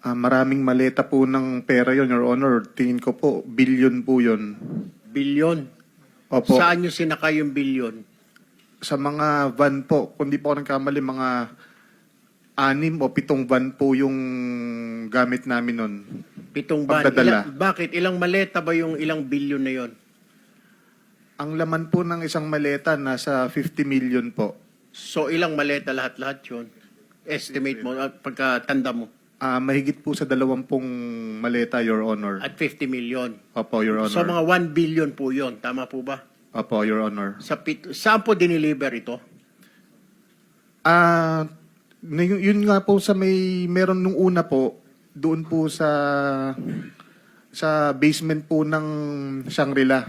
Maraming maleta po ng pera yon, Your Honor. Tingin ko po, billion po yon. Bilyon. Opo. Saan nyo sinakay yung bilyon? Sa mga van po, kung di po ako nagkamali, mga 6 o 7 van po yung gamit namin nun. 7 van. Pagdadala. Bakit? Ilang maleta ba yung ilang bilyon na yon? Ang laman po ng isang maleta, nasa 50 million po. So ilang maleta lahat-lahat yun? Estimate mo, pagkatanda mo. Mahigit po sa 20 maleta, Your Honor. At 50 million. Opo, Your Honor. So mga 1 billion po yon. Tama po ba? Opo, Your Honor. Saan po diniliver ito? Yun nga po sa meron nung una po, doon po sa basement po ng Shangri-La.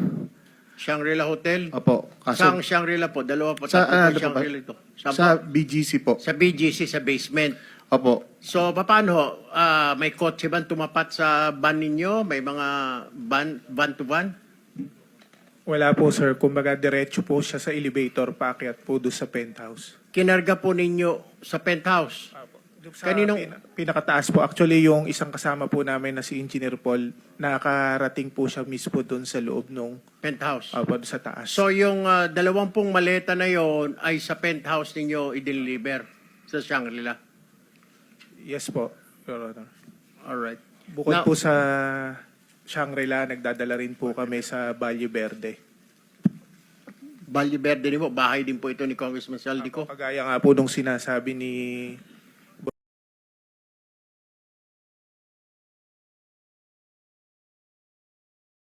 Shangri-La Hotel? Opo. Saan Shangri-La po? Dalawa po, Sa, tatlo po Shangri-La ito. Saan sa po? BGC po. Sa BGC, sa basement. Opo. So, paano? May kotse ba tumapat sa van ninyo? May mga van to van? Wala po, sir. Kumbaga, diretso po siya sa elevator, paakyat po doon sa penthouse. Kinarga po ninyo sa penthouse? Sa Kaninong- pinakataas po. Actually, yung isang kasama po namin na si Engineer Paul, nakarating po siya mismo doon sa loob nung Penthouse. doon sa taas. So, yung 20 maleta na yon ay sa penthouse ninyo i-deliver sa Shangri-La? Yes po, Your Honor. Alright. Bukod Now- po sa Shangri-La, nagdadala rin po kami sa Valle Verde. Valle Verde din po, bahay din po ito ni Congressman Saldico. Kagaya nga po nung sinasabi ni